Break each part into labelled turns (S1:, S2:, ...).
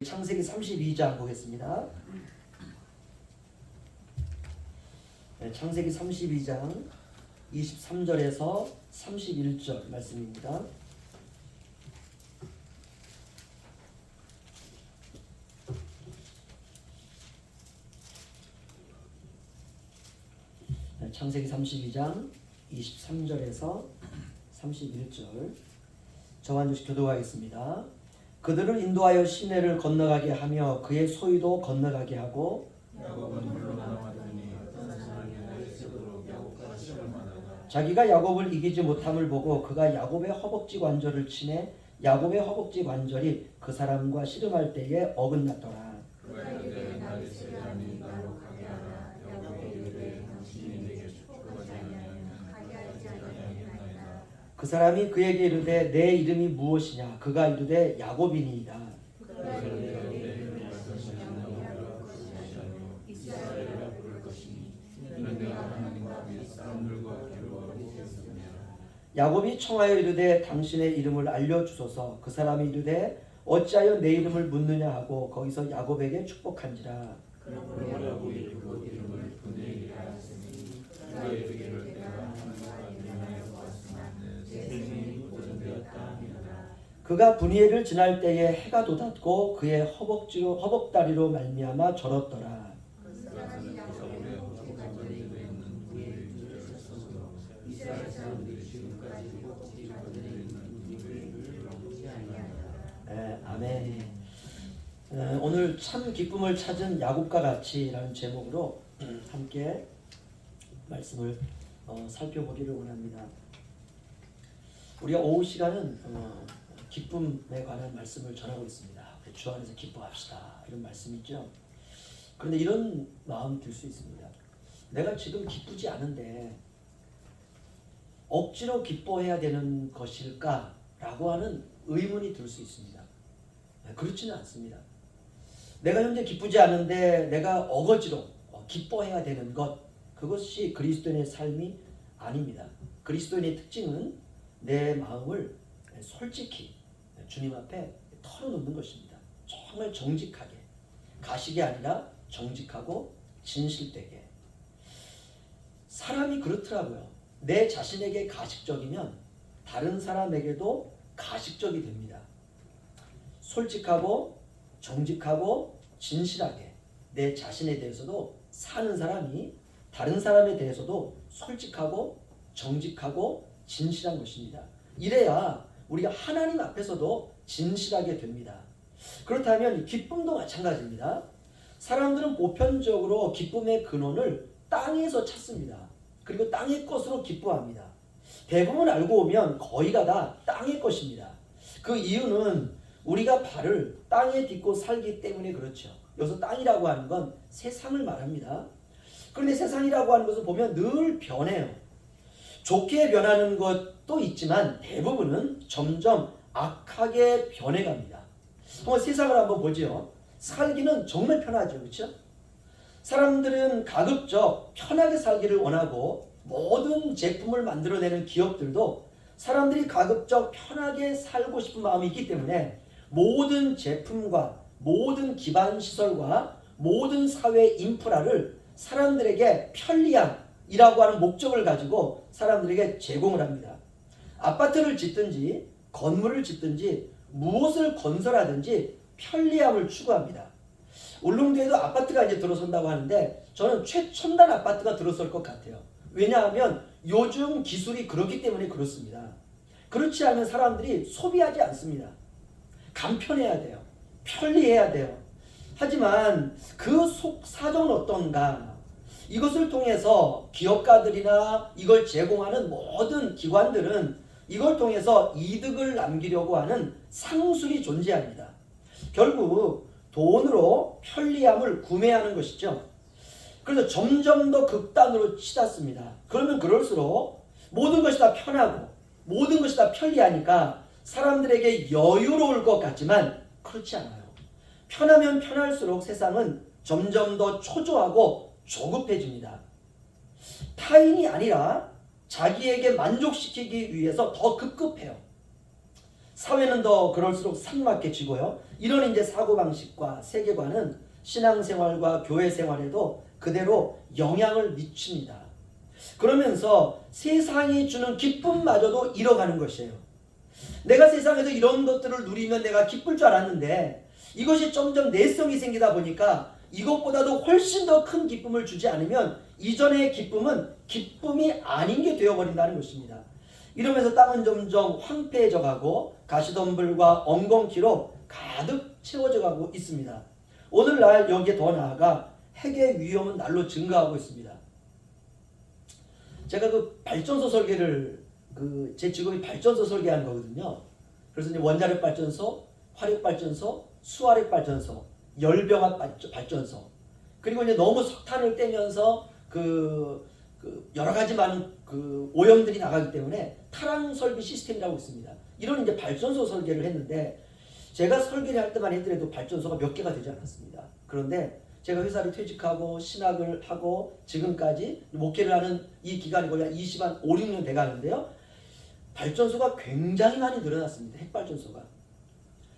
S1: 창세기 32장 보겠습니다. 창세기 32장 23절에서 31절 말씀입니다. 창세기 32장 23절에서 31절 저와 함께 교도하겠습니다. 그들을 인도하여 시내를 건너가게 하며 그의 소유도 건너가게 하고
S2: 야곱은 물러나왔더니 어떤 사람이 에서도록 야곱과 시험을 만나다
S1: 자기가 야곱을 이기지 못함을 보고 그가 야곱의 허벅지 관절을 치매 야곱의 허벅지 관절이 그 사람과 씨름할 때에 어긋났더라.
S2: 그가 이르되 나의 세자니 나로 가게 하라. 야곱이 이르되 당신이 내게 축복하지 아니하면 가게 하지 아니하겠나이다.
S1: 그 사람이 그에게 이르되 내 이름이 무엇이냐. 그가 이르되 야곱이니이다.
S2: 그가 이르되 내 이름이 말씀하시는 야곱이라 부르지 아니요 이스라엘이라 부를 것이니 이는 내가 하나님과 및 사람들과 겨루어 먹겠습니다.
S1: 야곱이 청하여 이르되 당신의 이름을 알려주소서. 그 사람이 이르되 어찌하여 내 이름을 묻느냐 하고 거기서 야곱에게 축복한지라.
S2: 그러므로 야곱이 그 이름을 분이엘이라 하였으니 그가 이르기를 내가 하나님과 대면하여 보았으나 내 생명이 보존되었다 하니라.
S1: 그가 분이엘을 지날 때에 해가 돋았고 그의 허벅다리로 말미암아 절었더라.
S2: 그것은 야곱의 허벅지 관절에 있는 분이엘 줄을 써서 이스라엘 사람들이 지금까지 허벅지 관절에 있는 분이엘을 먹지 아니하니라.
S1: 아멘. 오늘 참 기쁨을 찾은 야곱과 같이라는 제목으로 함께 말씀을 살펴보기를 원합니다. 우리가 오후 시간은 기쁨에 관한 말씀을 전하고 있습니다. 주 안에서 기뻐합시다 이런 말씀이죠. 그런데 이런 마음 들 수 있습니다. 내가 지금 기쁘지 않은데 억지로 기뻐해야 되는 것일까라고 하는 의문이 들 수 있습니다. 그렇지는 않습니다. 내가 현재 기쁘지 않은데 내가 어거지로 기뻐해야 되는 것, 그것이 그리스도인의 삶이 아닙니다. 그리스도인의 특징은 내 마음을 솔직히 주님 앞에 털어놓는 것입니다. 정말 정직하게, 가식이 아니라 정직하고 진실되게. 사람이 그렇더라고요. 내 자신에게 가식적이면 다른 사람에게도 가식적이 됩니다. 솔직하고 정직하고 진실하게 내 자신에 대해서도 사는 사람이 다른 사람에 대해서도 솔직하고 정직하고 진실한 것입니다. 이래야 우리가 하나님 앞에서도 진실하게 됩니다. 그렇다면 기쁨도 마찬가지입니다. 사람들은 보편적으로 기쁨의 근원을 땅에서 찾습니다. 그리고 땅의 것으로 기뻐합니다. 대부분 알고 보면 거의가 다 땅의 것입니다. 그 이유는 우리가 발을 땅에 딛고 살기 때문에 그렇죠. 여기서 땅이라고 하는 건 세상을 말합니다. 그런데 세상이라고 하는 것을 보면 늘 변해요. 좋게 변하는 것도 있지만 대부분은 점점 악하게 변해갑니다. 한번 세상을 한번 보죠. 살기는 정말 편하죠. 그렇죠? 사람들은 가급적 편하게 살기를 원하고 모든 제품을 만들어내는 기업들도 사람들이 가급적 편하게 살고 싶은 마음이 있기 때문에 모든 제품과 모든 기반 시설과 모든 사회 인프라를 사람들에게 편리함이라고 하는 목적을 가지고 사람들에게 제공을 합니다. 아파트를 짓든지 건물을 짓든지 무엇을 건설하든지 편리함을 추구합니다. 울릉도에도 아파트가 이제 들어선다고 하는데 저는 최첨단 아파트가 들어설 것 같아요. 왜냐하면 요즘 기술이 그렇기 때문에 그렇습니다. 그렇지 않은 사람들이 소비하지 않습니다. 간편해야 돼요. 편리해야 돼요. 하지만 그 속 사정은 어떤가? 이것을 통해서 기업가들이나 이걸 제공하는 모든 기관들은 이걸 통해서 이득을 남기려고 하는 상술이 존재합니다. 결국 돈으로 편리함을 구매하는 것이죠. 그래서 점점 더 극단으로 치닫습니다. 그러면 그럴수록 모든 것이 다 편하고 모든 것이 다 편리하니까 사람들에게 여유로울 것 같지만 그렇지 않아요. 편하면 편할수록 세상은 점점 더 초조하고 조급해집니다. 타인이 아니라 자기에게 만족시키기 위해서 더 급급해요. 사회는 더 그럴수록 삭막해지고요. 이런 이제 사고방식과 세계관은 신앙생활과 교회생활에도 그대로 영향을 미칩니다. 그러면서 세상이 주는 기쁨마저도 잃어가는 것이에요. 내가 세상에서 이런 것들을 누리면 내가 기쁠 줄 알았는데 이것이 점점 내성이 생기다 보니까 이것보다도 훨씬 더 큰 기쁨을 주지 않으면 이전의 기쁨은 기쁨이 아닌 게 되어버린다는 것입니다. 이러면서 땅은 점점 황폐해져 가고 가시덤불과 엉겅퀴로 가득 채워져 가고 있습니다. 오늘날 여기에 더 나아가 핵의 위험은 날로 증가하고 있습니다. 제가 그 발전소 설계를 제 직업이 발전소 설계하는 거거든요. 그래서 이제 원자력 발전소, 화력 발전소, 수화력 발전소, 열병합 발전소, 그리고 이제 너무 석탄을 떼면서 여러 가지 많은 오염들이 나가기 때문에 탈항 설비 시스템이라고 있습니다. 이런 이제 발전소 설계를 했는데 제가 설계를 할 때만 했더라도 발전소가 몇 개가 되지 않았습니다. 그런데 제가 회사를 퇴직하고 신학을 하고 지금까지 목회를 하는 이 기간이 거의 한 5, 6년 돼 가는데요. 발전소가 굉장히 많이 늘어났습니다. 핵발전소가.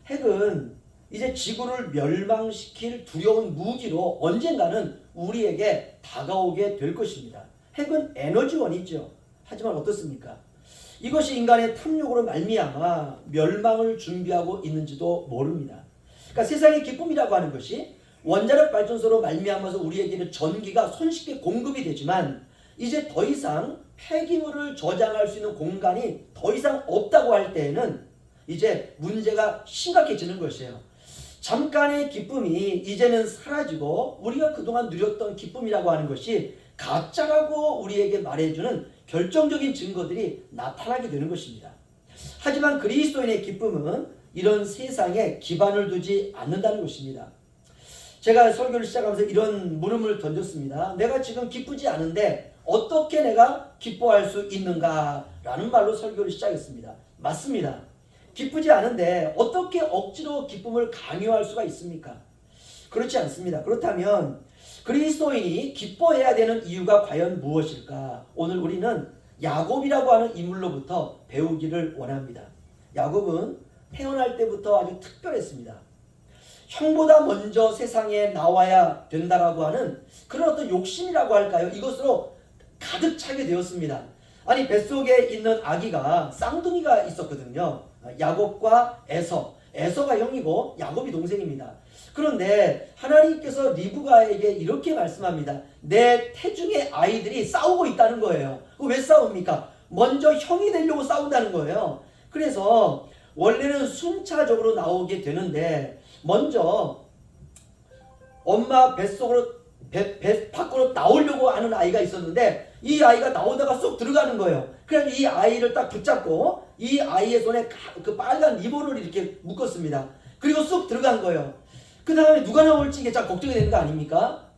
S1: 핵은 이제 지구를 멸망시킬 두려운 무기로 언젠가는 우리에게 다가오게 될 것입니다. 핵은 에너지원이죠. 하지만 어떻습니까? 이것이 인간의 탐욕으로 말미암아 멸망을 준비하고 있는지도 모릅니다. 그러니까 세상의 기쁨이라고 하는 것이 원자력 발전소로 말미암아서 우리에게는 전기가 손쉽게 공급이 되지만 이제 더 이상 폐기물을 저장할 수 있는 공간이 더 이상 없다고 할 때에는 이제 문제가 심각해지는 것이에요. 잠깐의 기쁨이 이제는 사라지고 우리가 그동안 누렸던 기쁨이라고 하는 것이 가짜라고 우리에게 말해주는 결정적인 증거들이 나타나게 되는 것입니다. 하지만 그리스도인의 기쁨은 이런 세상에 기반을 두지 않는다는 것입니다. 제가 설교를 시작하면서 이런 물음을 던졌습니다. 내가 지금 기쁘지 않은데 어떻게 내가 기뻐할 수 있는가? 라는 말로 설교를 시작했습니다. 맞습니다. 기쁘지 않은데 어떻게 억지로 기쁨을 강요할 수가 있습니까? 그렇지 않습니다. 그렇다면 그리스도인이 기뻐해야 되는 이유가 과연 무엇일까? 오늘 우리는 야곱이라고 하는 인물로부터 배우기를 원합니다. 야곱은 태어날 때부터 아주 특별했습니다. 형보다 먼저 세상에 나와야 된다라고 하는 그런 어떤 욕심이라고 할까요? 이것으로 가득 차게 되었습니다. 아니, 뱃속에 있는 아기가 쌍둥이가 있었거든요. 야곱과 에서가 형이고 야곱이 동생입니다. 그런데 하나님께서 리브가에게 이렇게 말씀합니다. 내 태중의 아이들이 싸우고 있다는 거예요. 왜 싸웁니까? 먼저 형이 되려고 싸운다는 거예요. 그래서 원래는 순차적으로 나오게 되는데 먼저 엄마 뱃속으로 배 밖으로 나오려고 하는 아이가 있었는데 이 아이가 나오다가 쏙 들어가는 거예요. 그래서 이 아이를 딱 붙잡고 이 아이의 손에 그 빨간 리본을 이렇게 묶었습니다. 그리고 쏙 들어간 거예요. 그 다음에 누가 나올지 이게 참 걱정이 되는 거 아닙니까?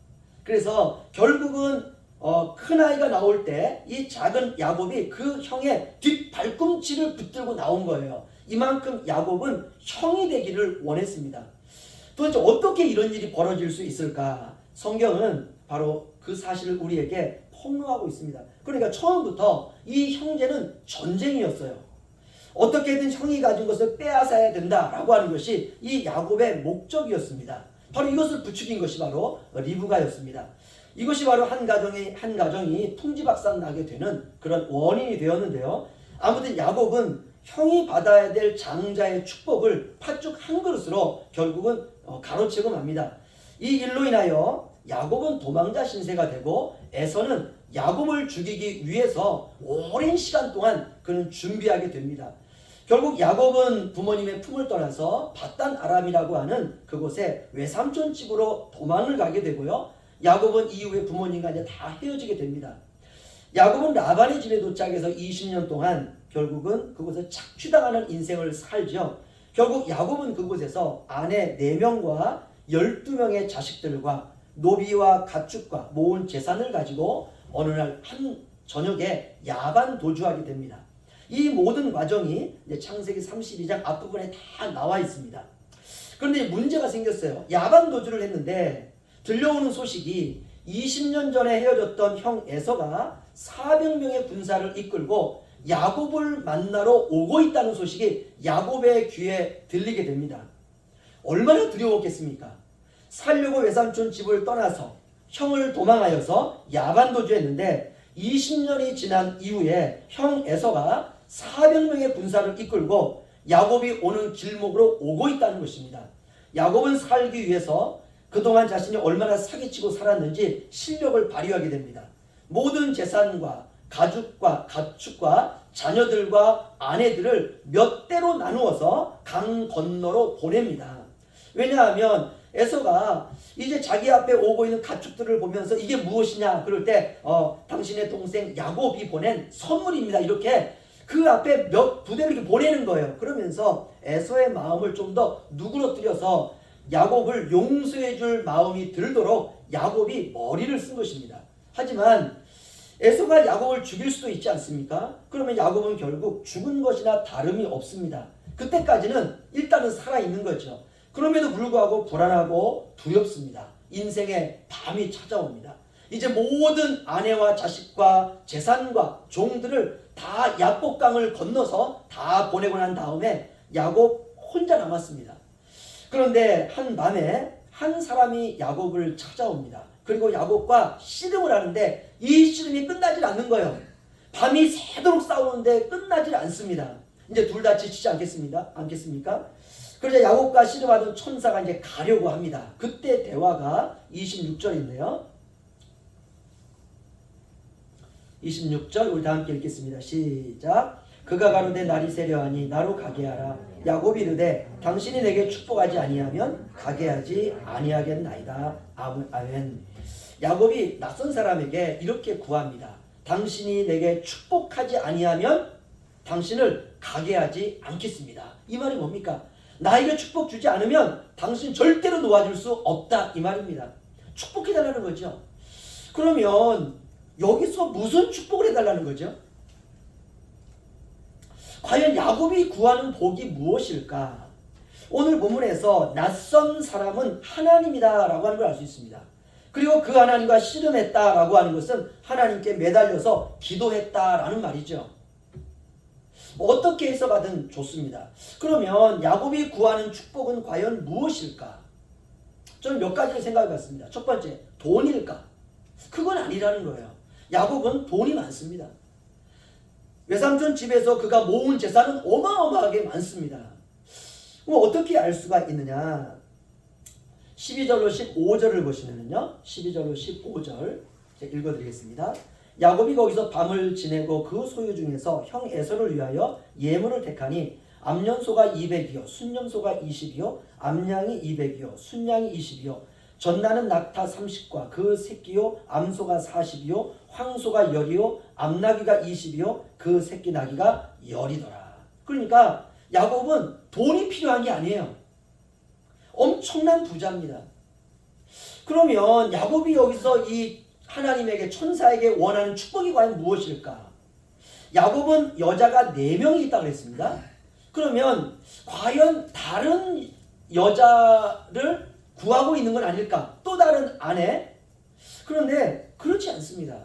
S1: 그래서 결국은 큰 아이가 나올 때 이 작은 야곱이 그 형의 뒷발꿈치를 붙들고 나온 거예요. 이만큼 야곱은 형이 되기를 원했습니다. 도대체 어떻게 이런 일이 벌어질 수 있을까? 성경은 바로 그 사실을 우리에게 폭로하고 있습니다. 그러니까 처음부터 이 형제는 전쟁이었어요. 어떻게든 형이 가진 것을 빼앗아야 된다라고 하는 것이 이 야곱의 목적이었습니다. 바로 이것을 부추긴 것이 바로 리브가였습니다. 이것이 바로 한 가정이 풍지박산 나게 되는 그런 원인이 되었는데요. 아무튼 야곱은 형이 받아야 될 장자의 축복을 팥죽 한 그릇으로 결국은 가로채고 맙니다. 이 일로 인하여 야곱은 도망자 신세가 되고 에서는 야곱을 죽이기 위해서 오랜 시간 동안 그는 준비하게 됩니다. 결국 야곱은 부모님의 품을 떠나서 밧단 아람이라고 하는 그곳에 외삼촌 집으로 도망을 가게 되고요. 야곱은 이후에 부모님과 이제 다 헤어지게 됩니다. 야곱은 라반의 집에 도착해서 20년 동안 결국은 그곳에 착취당하는 인생을 살죠. 결국 야곱은 그곳에서 아내 4명과 12명의 자식들과 노비와 가축과 모은 재산을 가지고 어느 날 한 저녁에 야반 도주하게 됩니다. 이 모든 과정이 이제 창세기 32장 앞부분에 다 나와 있습니다. 그런데 문제가 생겼어요. 야반 도주를 했는데 들려오는 소식이 20년 전에 헤어졌던 형 에서가 400명의 군사를 이끌고 야곱을 만나러 오고 있다는 소식이 야곱의 귀에 들리게 됩니다. 얼마나 두려웠겠습니까? 살려고 외삼촌 집을 떠나서 형을 도망하여서 야반도주했는데 20년이 지난 이후에 형 에서가 400명의 군사를 이끌고 야곱이 오는 길목으로 오고 있다는 것입니다. 야곱은 살기 위해서 그동안 자신이 얼마나 사기치고 살았는지 실력을 발휘하게 됩니다. 모든 재산과 가죽과 가축과 자녀들과 아내들을 몇 대로 나누어서 강 건너로 보냅니다. 왜냐하면 에서가 이제 자기 앞에 오고 있는 가축들을 보면서 이게 무엇이냐 그럴 때 당신의 동생 야곱이 보낸 선물입니다. 이렇게 그 앞에 몇 부대를 이렇게 보내는 거예요. 그러면서 에서의 마음을 좀 더 누그러뜨려서 야곱을 용서해 줄 마음이 들도록 야곱이 머리를 쓴 것입니다. 하지만 에서가 야곱을 죽일 수도 있지 않습니까? 그러면 야곱은 결국 죽은 것이나 다름이 없습니다. 그때까지는 일단은 살아있는 거죠. 그럼에도 불구하고 불안하고 두렵습니다. 인생의 밤이 찾아옵니다. 이제 모든 아내와 자식과 재산과 종들을 다 야복강을 건너서 다 보내고 난 다음에 야곱 혼자 남았습니다. 그런데 한 밤에 한 사람이 야곱을 찾아옵니다. 그리고 야곱과 씨름을 하는데 이 씨름이 끝나질 않는 거예요. 밤이 새도록 싸우는데 끝나질 않습니다. 이제 둘 다 지치지 않겠습니까? 그러자 야곱과 씨름하던 천사가 이제 가려고 합니다. 그때 대화가 26절인데요. 26절 우리 다 함께 읽겠습니다. 시작. 그가 가로되 날이 세려하니 나로 가게 하라. 야곱이 이르되 당신이 내게 축복하지 아니하면 가게 하지 아니하겠나이다. 아멘. 야곱이 낯선 사람에게 이렇게 구합니다. 당신이 내게 축복하지 아니하면 당신을 가게 하지 않겠습니다. 이 말이 뭡니까? 나에게 축복 주지 않으면 당신 절대로 놓아줄 수 없다 이 말입니다. 축복해달라는 거죠. 그러면 여기서 무슨 축복을 해달라는 거죠? 과연 야곱이 구하는 복이 무엇일까? 오늘 본문에서 낯선 사람은 하나님이다 라고 하는 걸 알 수 있습니다. 그리고 그 하나님과 씨름했다 라고 하는 것은 하나님께 매달려서 기도했다라는 말이죠. 어떻게 해석하든 좋습니다. 그러면 야곱이 구하는 축복은 과연 무엇일까? 저는 몇 가지를 생각해 봤습니다. 첫 번째, 돈일까? 그건 아니라는 거예요. 야곱은 돈이 많습니다. 외삼촌 집에서 그가 모은 재산은 어마어마하게 많습니다. 그럼 어떻게 알 수가 있느냐? 12절로 15절을 보시면요. 12절로 15절 제가 읽어드리겠습니다. 야곱이 거기서 밤을 지내고 그 소유 중에서 형 에서를 위하여 예물을 택하니 암년소가 200이요 순년소가 20이요 암양이 200이요 순양이 20이요 전나는 낙타 30과 그 새끼요 암소가 40이요 황소가 10이요 암나귀가 20이요 그 새끼 나귀가 10이더라. 그러니까 야곱은 돈이 필요한 게 아니에요. 엄청난 부자입니다. 그러면 야곱이 여기서 이 하나님에게 천사에게 원하는 축복이 과연 무엇일까? 야곱은 여자가 4명이 있다고 했습니다. 그러면 과연 다른 여자를 구하고 있는 건 아닐까? 또 다른 아내? 그런데 그렇지 않습니다.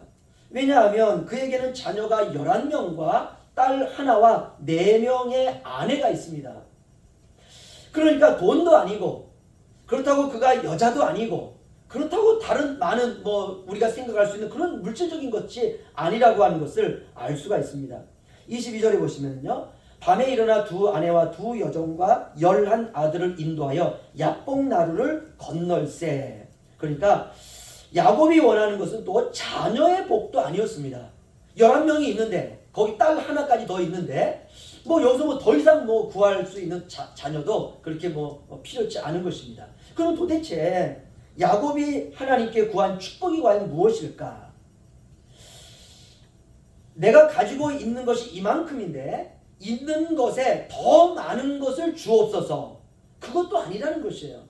S1: 왜냐하면 그에게는 자녀가 11명과 딸 하나와 4명의 아내가 있습니다. 그러니까 돈도 아니고 그렇다고 그가 여자도 아니고 그렇다고 다른 많은 우리가 생각할 수 있는 그런 물질적인 것이 아니라고 하는 것을 알 수가 있습니다. 22절에 보시면요. 밤에 일어나 2 아내와 2 여종과 11 아들을 인도하여 야복 나루를 건널세. 그러니까 야곱이 원하는 것은 또 자녀의 복도 아니었습니다. 11명이 있는데 거기 딸 하나까지 더 있는데 여기서 더 이상 구할 수 있는 자녀도 그렇게 필요치 않은 것입니다. 그럼 도대체 야곱이 하나님께 구한 축복이 과연 무엇일까? 내가 가지고 있는 것이 이만큼인데 있는 것에 더 많은 것을 주옵소서. 그것도 아니라는 것이에요.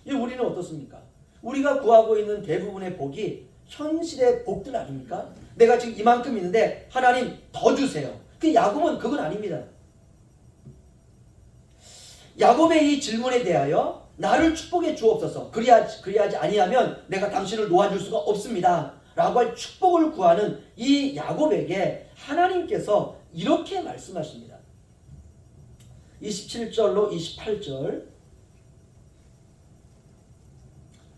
S1: 우리는 어떻습니까? 우리가 구하고 있는 대부분의 복이 현실의 복들 아닙니까? 내가 지금 이만큼 있는데 하나님 더 주세요. 그 야곱은 그건 아닙니다. 야곱의 이 질문에 대하여 나를 축복해 주옵소서. 그리하지 아니하면 내가 당신을 놓아줄 수가 없습니다. 라고 할 축복을 구하는 이 야곱에게 하나님께서 이렇게 말씀하십니다. 27절로 28절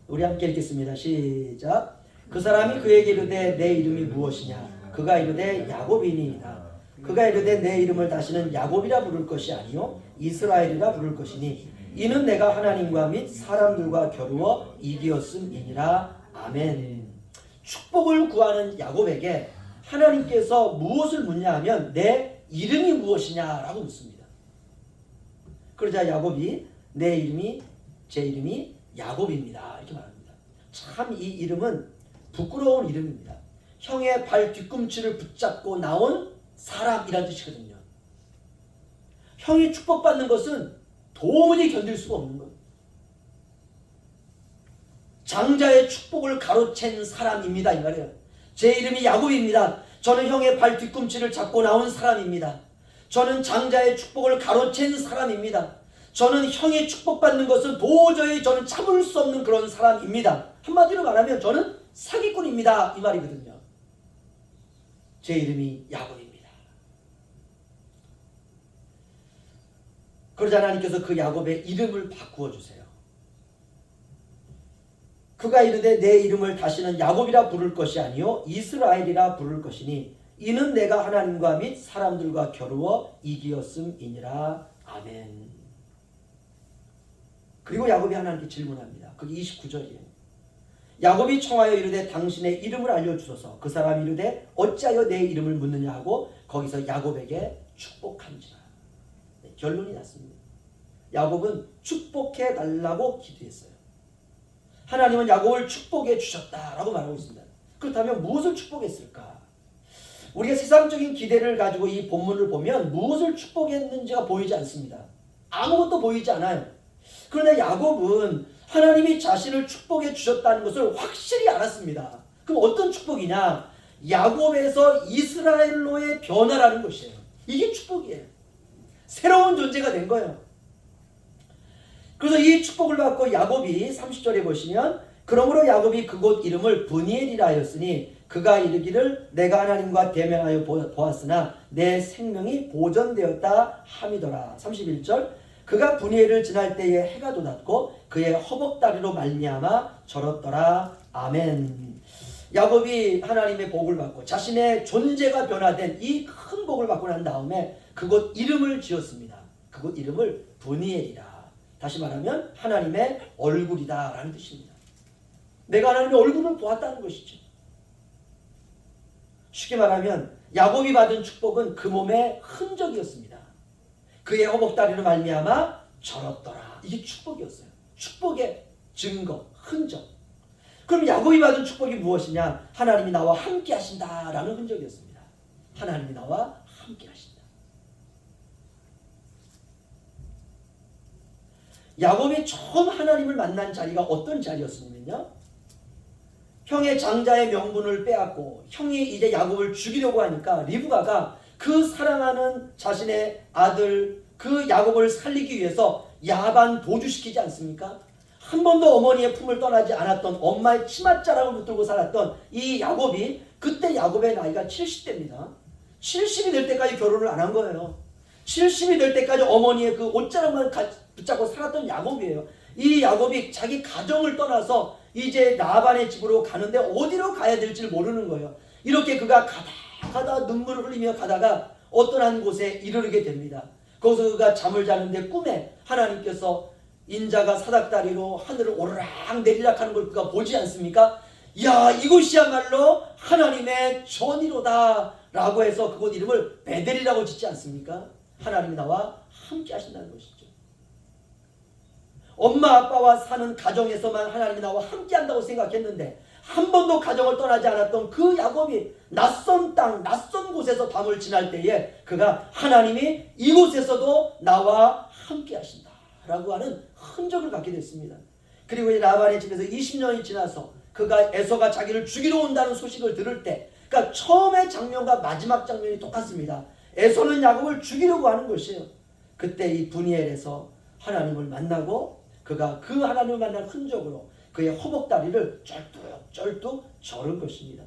S1: 우리 함께 읽겠습니다. 시작. 그 사람이 그에게 이르되 내 이름이 무엇이냐? 그가 이르되 야곱이니이다. 그가 이르되 내 이름을 다시는 야곱이라 부를 것이 아니요 이스라엘이라 부를 것이니 이는 내가 하나님과 및 사람들과 겨루어 이기었음이니라. 아멘. 축복을 구하는 야곱에게 하나님께서 무엇을 묻냐 하면 내 이름이 무엇이냐라고 묻습니다. 그러자 야곱이 제 이름이 야곱입니다 이렇게 말합니다. 참 이 이름은 부끄러운 이름입니다. 형의 발 뒤꿈치를 붙잡고 나온 사람이라는 뜻이거든요. 형이 축복받는 것은 도무지 견딜 수가 없는 거예요. 장자의 축복을 가로챈 사람입니다 이 말이에요. 제 이름이 야곱입니다. 저는 형의 발 뒤꿈치를 잡고 나온 사람입니다. 저는 장자의 축복을 가로챈 사람입니다. 저는 형의 축복받는 것은 도저히 저는 참을 수 없는 그런 사람입니다. 한마디로 말하면 저는 사기꾼입니다 이 말이거든요. 제 이름이 야곱입니다. 그러자 하나님께서 그 야곱의 이름을 바꾸어 주세요. 그가 이르되 내 이름을 다시는 야곱이라 부를 것이 아니요 이스라엘이라 부를 것이니 이는 내가 하나님과 및 사람들과 겨루어 이기었음이니라. 아멘. 그리고 야곱이 하나님께 질문합니다. 그게 29절이에요. 야곱이 청하여 이르되 당신의 이름을 알려주소서. 그 사람이 이르되 어찌하여 내 이름을 묻느냐 하고 거기서 야곱에게 축복한지라. 네, 결론이 났습니다. 야곱은 축복해 달라고 기도했어요. 하나님은 야곱을 축복해 주셨다라고 말하고 있습니다. 그렇다면 무엇을 축복했을까? 우리가 세상적인 기대를 가지고 이 본문을 보면 무엇을 축복했는지가 보이지 않습니다. 아무것도 보이지 않아요. 그러나 야곱은 하나님이 자신을 축복해 주셨다는 것을 확실히 알았습니다. 그럼 어떤 축복이냐? 야곱에서 이스라엘로의 변화라는 것이에요. 이게 축복이에요. 새로운 존재가 된 거예요. 그래서 이 축복을 받고 야곱이 30절에 보시면 그러므로 야곱이 그곳 이름을 브니엘이라 하였으니 그가 이르기를 내가 하나님과 대면하여 보았으나 내 생명이 보존되었다 함이더라. 31절 그가 브니엘을 지날 때에 해가 돋았고 그의 허벅다리로 말미암아 절었더라. 아멘. 야곱이 하나님의 복을 받고 자신의 존재가 변화된 이 큰 복을 받고 난 다음에 그곳 이름을 지었습니다. 그곳 이름을 브니엘이라. 다시 말하면 하나님의 얼굴이다 라는 뜻입니다. 내가 하나님의 얼굴을 보았다는 것이죠. 쉽게 말하면 야곱이 받은 축복은 그 몸의 흔적이었습니다. 그의 허벅다리로 말미암아 절었더라. 이게 축복이었어요. 축복의 증거, 흔적. 그럼 야곱이 받은 축복이 무엇이냐? 하나님이 나와 함께 하신다라는 흔적이었습니다. 하나님이 나와 함께 하신다. 야곱이 처음 하나님을 만난 자리가 어떤 자리였냐면요. 형의 장자의 명분을 빼앗고 형이 이제 야곱을 죽이려고 하니까 리브가가 그 사랑하는 자신의 아들 그 야곱을 살리기 위해서 야반 도주시키지 않습니까? 한 번도 어머니의 품을 떠나지 않았던 엄마의 치맛자락을 붙들고 살았던 이 야곱이 그때 야곱의 나이가 70대입니다. 70이 될 때까지 결혼을 안 한 거예요. 70이 될 때까지 어머니의 그 옷자락만 붙잡고 살았던 야곱이에요. 이 야곱이 자기 가정을 떠나서 이제 라반의 집으로 가는데 어디로 가야 될지 모르는 거예요. 이렇게 그가 가다 눈물을 흘리며 가다가 어떤 한 곳에 이르게 됩니다. 거기서 그가 잠을 자는데 꿈에 하나님께서 인자가 사닥다리로 하늘을 오르락 내리락 하는 걸 그가 보지 않습니까? 야, 이곳이야말로 하나님의 전이로다 라고 해서 그곳 이름을 베델이라고 짓지 않습니까? 하나님이 나와 함께 하신다는 것이죠. 엄마 아빠와 사는 가정에서만 하나님이 나와 함께 한다고 생각했는데 한 번도 가정을 떠나지 않았던 그 야곱이 낯선 땅, 낯선 곳에서 밤을 지날 때에 그가 하나님이 이곳에서도 나와 함께 하신다 라고 하는 흔적을 갖게 됐습니다. 그리고 이제 라반의 집에서 20년이 지나서 그가 에서가 자기를 죽이러 온다는 소식을 들을 때, 그러니까 처음의 장면과 마지막 장면이 똑같습니다. 에서는 야곱을 죽이려고 하는 것이에요. 그때 이 브니엘에서 하나님을 만나고 그가 그 하나님을 만난 흔적으로 그의 허벅다리를 쩔뚝쩔뚝 저를 것입니다.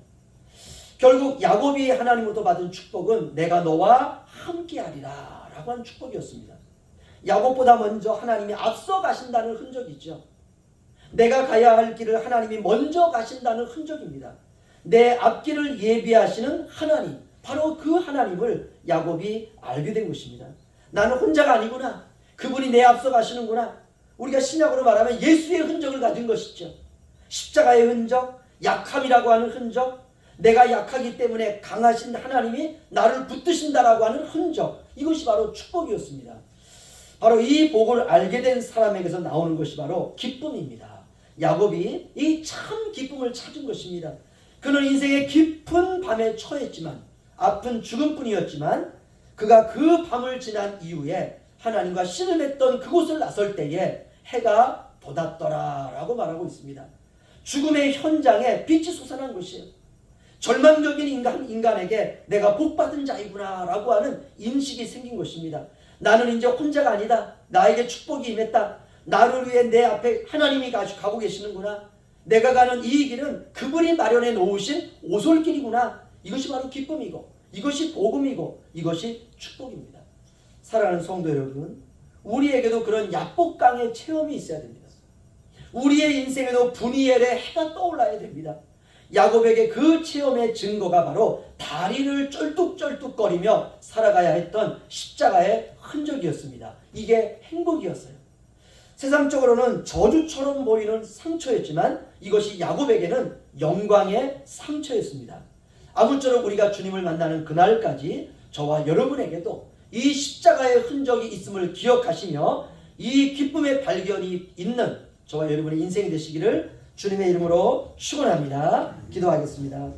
S1: 결국 야곱이 하나님으로부터 받은 축복은 내가 너와 함께하리라 라고 하는 축복이었습니다. 야곱보다 먼저 하나님이 앞서 가신다는 흔적이죠. 내가 가야 할 길을 하나님이 먼저 가신다는 흔적입니다. 내 앞길을 예비하시는 하나님, 바로 그 하나님을 야곱이 알게 된 것입니다. 나는 혼자가 아니구나. 그분이 내 앞서 가시는구나. 우리가 신약으로 말하면 예수의 흔적을 가진 것이죠. 십자가의 흔적, 약함이라고 하는 흔적, 내가 약하기 때문에 강하신 하나님이 나를 붙드신다라고 하는 흔적, 이것이 바로 축복이었습니다. 바로 이 복을 알게 된 사람에게서 나오는 것이 바로 기쁨입니다. 야곱이 이 참 기쁨을 찾은 것입니다. 그는 인생의 깊은 밤에 처했지만, 아픈 죽음뿐이었지만, 그가 그 밤을 지난 이후에 하나님과 씨름했던 그곳을 나설 때에 해가 돋았더라 라고 말하고 있습니다. 죽음의 현장에 빛이 솟아난 것이에요. 절망적인 인간에게 내가 복받은 자이구나 라고 하는 인식이 생긴 것입니다. 나는 이제 혼자가 아니다. 나에게 축복이 임했다. 나를 위해 내 앞에 하나님이 가고 계시는구나. 내가 가는 이 길은 그분이 마련해 놓으신 오솔길이구나. 이것이 바로 기쁨이고, 이것이 복음이고, 이것이 축복입니다. 사랑하는 성도 여러분, 우리에게도 그런 약복강의 체험이 있어야 됩니다. 우리의 인생에도 분이엘의 해가 떠올라야 됩니다. 야곱에게 그 체험의 증거가 바로 다리를 쩔뚝쩔뚝거리며 살아가야 했던 십자가의 흔적이었습니다. 이게 행복이었어요. 세상적으로는 저주처럼 보이는 상처였지만 이것이 야곱에게는 영광의 상처였습니다. 아무쪼록 우리가 주님을 만나는 그날까지 저와 여러분에게도 이 십자가의 흔적이 있음을 기억하시며 이 기쁨의 발견이 있는 저와 여러분의 인생이 되시기를 주님의 이름으로 축원합니다. 기도하겠습니다.